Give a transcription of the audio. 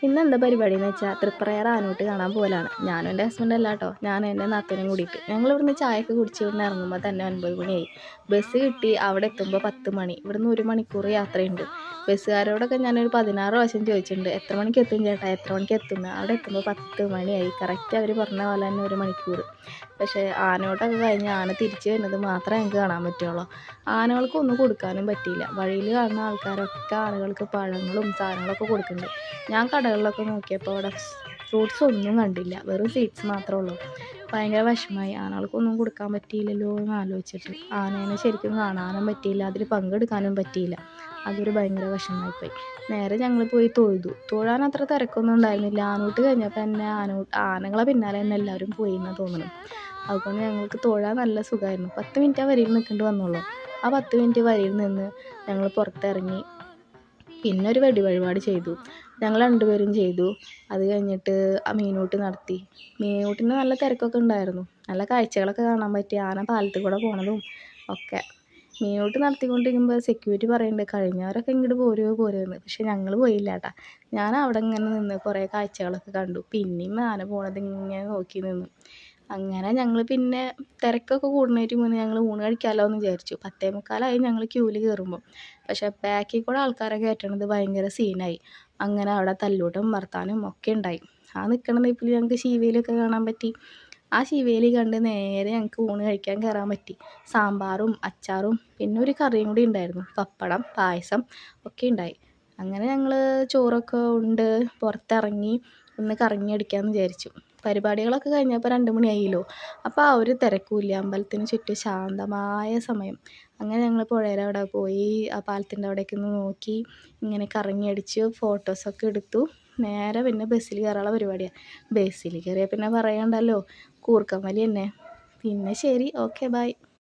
ഇന്നെന്താ പരിപാടിയെന്ന് വെച്ചാൽ തൃപ്രയാർ ആനൂട്ട് കാണാൻ പോകലാണ്. ഞാനും എൻ്റെ ഹസ്ബൻഡ് അല്ല കേട്ടോ, ഞാനും എൻ്റെ നാത്തൂനും കൂടിയിട്ട്. ഞങ്ങൾ ഇവിടുന്ന് ചായയൊക്കെ കുടിച്ച് ഇവിടുന്ന് ഇറങ്ങുമ്പോൾ തന്നെ 9 മണിയായി. ബസ് കിട്ടി. അവിടെ എത്തുമ്പോൾ 10 മണി. ഇവിടുന്ന് 1 മണിക്കൂർ യാത്രയുണ്ട്. ബസ്സുകാരോടൊക്കെ ഞാനൊരു 16 പ്രാവശ്യം ചോദിച്ചിട്ടുണ്ട്, എത്ര മണിക്ക് എത്തും ചേട്ടാ, എത്ര മണിക്ക് എത്തുന്നത്. അവിടെ എത്തുമ്പോൾ 10 മണിയായി. കറക്റ്റ് അവർ പറഞ്ഞ പോലെ തന്നെ 1 മണിക്കൂർ. പക്ഷേ ആനയോട്ടൊക്കെ കഴിഞ്ഞ് ആന തിരിച്ച് വരുന്നത് മാത്രമേ ഞങ്ങൾക്ക് കാണാൻ പറ്റുള്ളൂ. ആനകൾക്കൊന്നും കൊടുക്കാനും പറ്റിയില്ല. വഴിയിൽ കാണുന്ന ആൾക്കാരൊക്കെ ആനകൾക്ക് പഴങ്ങളും സാധനങ്ങളൊക്കെ കൊടുക്കുന്നുണ്ട്. ഞാൻ കടകളിലൊക്കെ നോക്കിയപ്പോൾ അവിടെ ഫ്രൂട്ട്സ് ഒന്നും കണ്ടില്ല, വെറും സ്വീറ്റ്സ് മാത്രമേ ഉള്ളൂ. ഭയങ്കര വിഷമമായി. ആനകൾക്കൊന്നും കൊടുക്കാൻ പറ്റിയില്ലല്ലോ എന്ന് ആലോചിച്ചിട്ട്. ആനേനെ ശരിക്കും കാണാനും പറ്റിയില്ല, അതിൽ പങ്കെടുക്കാനും പറ്റിയില്ല. അതൊരു ഭയങ്കര വിഷമമായിപ്പോയി. നേരെ ഞങ്ങൾ പോയി തൊഴുതു. തൊഴാൻ അത്ര തിരക്കൊന്നും ഉണ്ടായിരുന്നില്ല. ആനൂട്ട് കഴിഞ്ഞപ്പോൾ തന്നെ ആനകളെ പിന്നാലെ തന്നെ എല്ലാവരും പോയി എന്നാണ് തോന്നുന്നത്. അതുകൊണ്ട് ഞങ്ങൾക്ക് തൊഴാൻ നല്ല സുഖമായിരുന്നു. 10 മിനിറ്റ് ആ വരിയിൽ നിൽക്കേണ്ടി വന്നുള്ളൂ. ആ 10 മിനിറ്റ് വരിയിൽ നിന്ന് ഞങ്ങൾ പുറത്തിറങ്ങി. പിന്നെ ഒരു വെടിവഴിപാട് ചെയ്തു. ഞങ്ങൾ രണ്ടുപേരും ചെയ്തു. അത് കഴിഞ്ഞിട്ട് ആ മീനൂട്ട് നടത്തി. മീനൂട്ടിന് നല്ല തിരക്കൊക്കെ ഉണ്ടായിരുന്നു. നല്ല കാഴ്ചകളൊക്കെ കാണാൻ പറ്റി. ആന പാലത്തിൽ കൂടെ പോണതും ഒക്കെ. മീനൂട്ട് നടത്തിക്കൊണ്ടിരിക്കുമ്പോൾ സെക്യൂരിറ്റി പറയുന്നുണ്ട്, കഴിഞ്ഞവരൊക്കെ ഇങ്ങോട്ട് പോരുമെന്ന്. പക്ഷെ ഞങ്ങൾ പോയില്ല കേട്ടോ. ഞാൻ അവിടെ ഇങ്ങനെ നിന്ന് കുറേ കാഴ്ചകളൊക്കെ കണ്ടു. പിന്നെയും ആന പോണത് ഇങ്ങനെ നോക്കി നിന്നു. അങ്ങനെ ഞങ്ങൾ പിന്നെ തിരക്കൊക്കെ കൂടുന്നതിന് മുന്നേ ഞങ്ങൾ ഊണ് കഴിക്കാമല്ലോ എന്ന് വിചാരിച്ചു. 10:45 ഞങ്ങൾ ക്യൂവിൽ കയറുമ്പോൾ. പക്ഷേ ബാക്കിൽ കൂടെ ആൾക്കാരെ കയറ്റണത് ഭയങ്കര സീനായി. അങ്ങനെ അവിടെ തല്ലൂട്ടും വർത്താനും ഒക്കെ ഉണ്ടായി. ആ നിൽക്കണ നിപ്പിൽ ഞങ്ങൾക്ക് ശീവേലിയൊക്കെ കാണാൻ പറ്റി. ആ ശീവേലി കണ്ട് നേരെ ഞങ്ങൾക്ക് ഊണ് കഴിക്കാൻ കയറാൻ പറ്റി. സാമ്പാറും അച്ചാറും പിന്നെ ഒരു കറിയും കൂടി ഉണ്ടായിരുന്നു. പപ്പടം, പായസം ഒക്കെ ഉണ്ടായി. അങ്ങനെ ഞങ്ങൾ ചോറൊക്കെ ഉണ്ട് പുറത്തിറങ്ങി ഒന്ന് കറങ്ങി അടിക്കാമെന്ന് വിചാരിച്ചു. പരിപാടികളൊക്കെ കഴിഞ്ഞപ്പോൾ 2 മണിയായല്ലോ. അപ്പോൾ ആ ഒരു തിരക്കുമില്ല. അമ്പലത്തിന് ചുറ്റും ശാന്തമായ സമയം. അങ്ങനെ ഞങ്ങൾ പുഴയുടെ അവിടെ പോയി ആ പാലത്തിൻ്റെ അവിടേക്ക് ഒന്ന് നോക്കി ഇങ്ങനെ കറങ്ങി അടിച്ച് ഫോട്ടോസൊക്കെ എടുത്തു. നേരെ പിന്നെ ബസ്സിൽ കയറാനുള്ള പരിപാടിയാണ്. ബസ്സിൽ കയറിയാൽ പിന്നെ പറയണ്ടല്ലോ, കൂർക്കം വലി തന്നെ. പിന്നെ ശരി, ഓക്കെ, ബൈ.